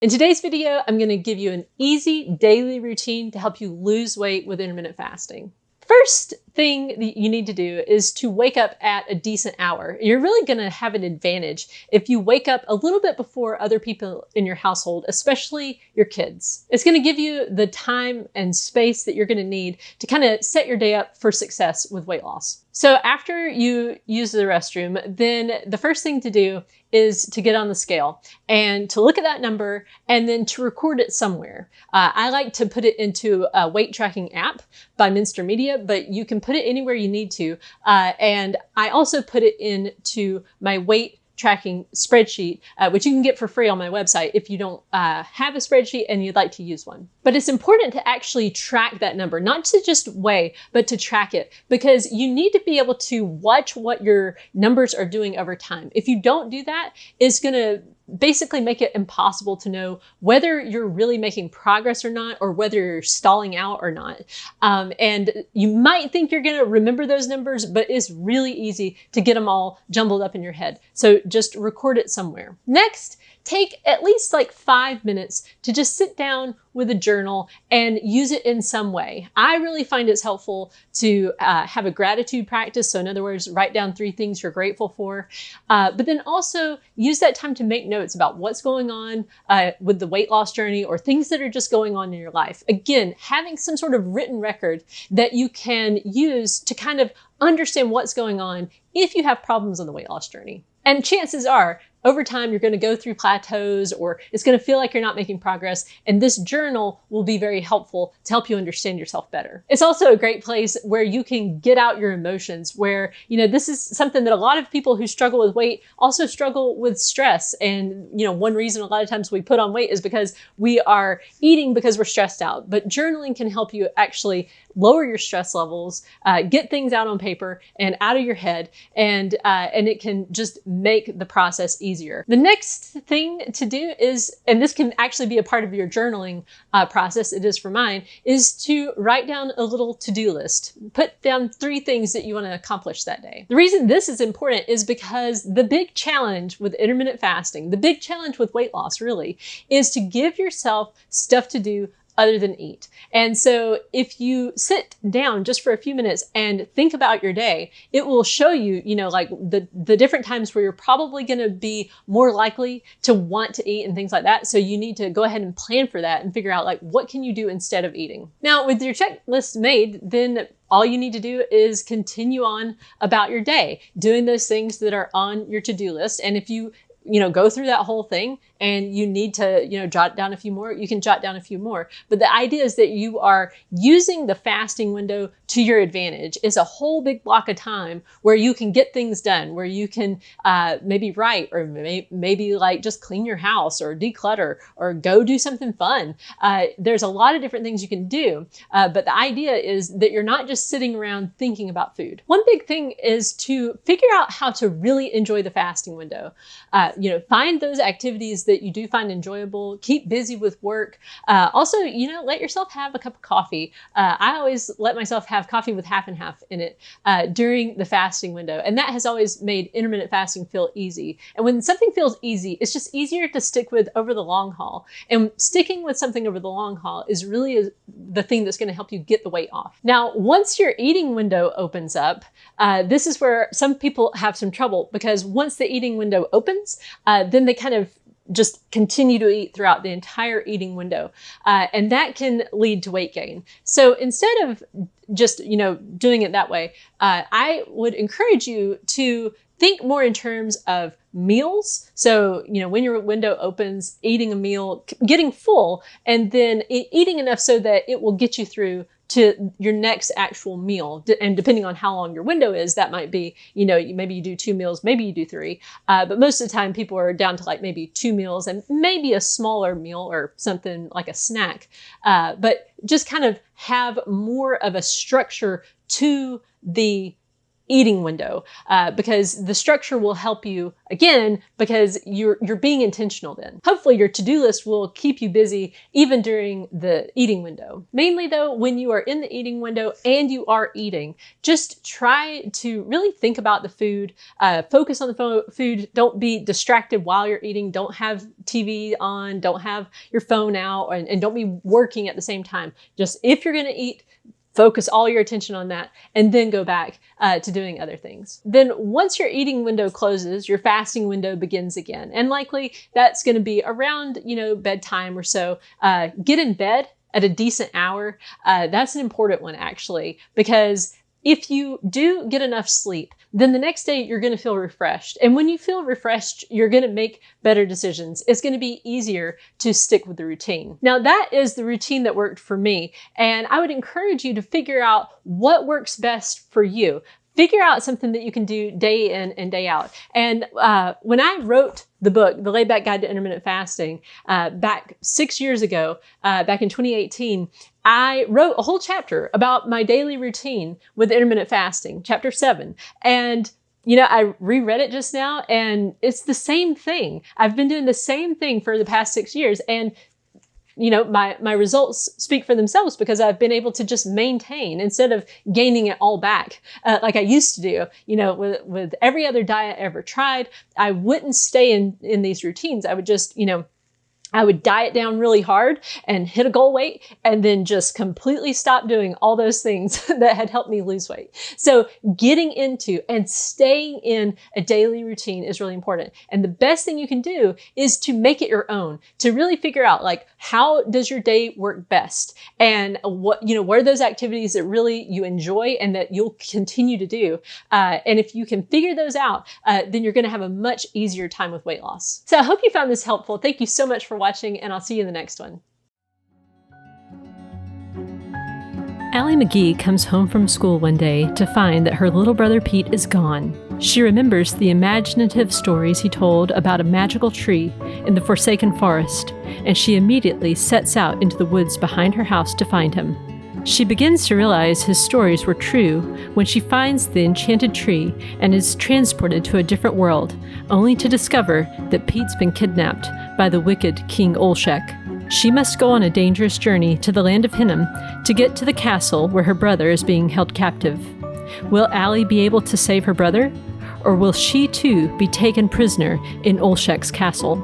In today's video, I'm going to give you an easy daily routine to help you lose weight with intermittent fasting. First thing that you need to do is to wake up at a decent hour. You're really going to have an advantage if you wake up a little bit before other people in your household, especially your kids. It's going to give you the time and space that you're going to need to kind of set your day up for success with weight loss. So after you use the restroom, then the first thing to do is to get on the scale and to look at that number and then to record it somewhere. I like to put it into a weight tracking app by Minster Media, but you can put it anywhere you need to. And I also put it into my weight tracking spreadsheet, which you can get for free on my website if you don't have a spreadsheet and you'd like to use one. But it's important to actually track that number, not to just weigh, but to track it, because you need to be able to watch what your numbers are doing over time. If you don't do that, it's going to basically make it impossible to know whether you're really making progress or not, or whether you're stalling out or not. And you might think you're going to remember those numbers, but it's really easy to get them all jumbled up in your head. So just record it somewhere. Next, take at least like 5 minutes to just sit down with a journal and use it in some way. I really find it's helpful to have a gratitude practice. So in other words, write down 3 things you're grateful for, but then also use that time to make notes about what's going on with the weight loss journey or things that are just going on in your life. Again, having some sort of written record that you can use to kind of understand what's going on if you have problems on the weight loss journey. And chances are, over time, you're going to go through plateaus, or it's going to feel like you're not making progress. And this journal will be very helpful to help you understand yourself better. It's also a great place where you can get out your emotions, where, this is something that a lot of people who struggle with weight also struggle with stress. And, one reason a lot of times we put on weight is because we are eating because we're stressed out. But journaling can help you actually lower your stress levels, get things out on paper and out of your head, and it can just make the process easier. The next thing to do is, and this can actually be a part of your journaling process, it is for mine, is to write down a little to-do list. Put down 3 things that you want to accomplish that day. The reason this is important is because the big challenge with intermittent fasting, the big challenge with weight loss really, is to give yourself stuff to do other than eat. And so if you sit down just for a few minutes and think about your day, it will show you, like the different times where you're probably going to be more likely to want to eat and things like that. So you need to go ahead and plan for that and figure out like, what can you do instead of eating? Now, with your checklist made, then all you need to do is continue on about your day, doing those things that are on your to-do list. And if you go through that whole thing and you need to, jot down a few more, you can jot down a few more. But the idea is that you are using the fasting window to your advantage. It's a whole big block of time where you can get things done, where you can maybe write, or maybe like just clean your house or declutter or go do something fun. There's a lot of different things you can do. But the idea is that you're not just sitting around thinking about food. One big thing is to figure out how to really enjoy the fasting window. Find those activities that you do find enjoyable, keep busy with work. Also, let yourself have a cup of coffee. I always let myself have coffee with half and half in it during the fasting window. And that has always made intermittent fasting feel easy. And when something feels easy, it's just easier to stick with over the long haul. And sticking with something over the long haul is really the thing that's going to help you get the weight off. Now, once your eating window opens up, this is where some people have some trouble, because once the eating window opens, then they kind of just continue to eat throughout the entire eating window. And that can lead to weight gain. So instead of just, doing it that way, I would encourage you to think more in terms of meals. So, when your window opens, eating a meal, getting full, and then eating enough so that it will get you through to your next actual meal. And depending on how long your window is, that might be, maybe you do 2 meals, maybe you do 3. But most of the time people are down to like maybe 2 meals and maybe a smaller meal or something like a snack. But just kind of have more of a structure to the eating window, because the structure will help you, again, because you're being intentional then. Hopefully your to-do list will keep you busy even during the eating window. Mainly though, when you are in the eating window and you are eating, just try to really think about the food, focus on the food, don't be distracted while you're eating, don't have TV on, don't have your phone out, and don't be working at the same time. Just if you're gonna eat, focus all your attention on that, and then go back to doing other things. Then once your eating window closes, your fasting window begins again. And likely that's gonna be around, bedtime or so. Get in bed at a decent hour. That's an important one actually, because if you do get enough sleep, then the next day you're going to feel refreshed. And when you feel refreshed, you're going to make better decisions. It's going to be easier to stick with the routine. Now, that is the routine that worked for me. And I would encourage you to figure out what works best for you. Figure out something that you can do day in and day out. And when I wrote the book, The Laid Back Guide to Intermittent Fasting, back 6 years ago, back in 2018, I wrote a whole chapter about my daily routine with intermittent fasting, chapter 7. And I reread it just now, and it's the same thing. I've been doing the same thing for the past 6 years. And my results speak for themselves because I've been able to just maintain instead of gaining it all back like I used to do. With every other diet I ever tried, I wouldn't stay in these routines. I would just, I would diet down really hard and hit a goal weight and then just completely stop doing all those things that had helped me lose weight. So getting into and staying in a daily routine is really important. And the best thing you can do is to make it your own, to really figure out how does your day work best, and what are those activities that really you enjoy and that you'll continue to do. And if you can figure those out, then you're going to have a much easier time with weight loss. So I hope you found this helpful. Thank you so much for watching, and I'll see you in the next one. Allie McGee comes home from school one day to find that her little brother Pete is gone. She remembers the imaginative stories he told about a magical tree in the forsaken forest, and she immediately sets out into the woods behind her house to find him. She begins to realize his stories were true when she finds the enchanted tree and is transported to a different world, only to discover that Pete's been kidnapped by the wicked King Olshek. She must go on a dangerous journey to the land of Hinnom to get to the castle where her brother is being held captive. Will Allie be able to save her brother? Or will she too be taken prisoner in Olshek's castle?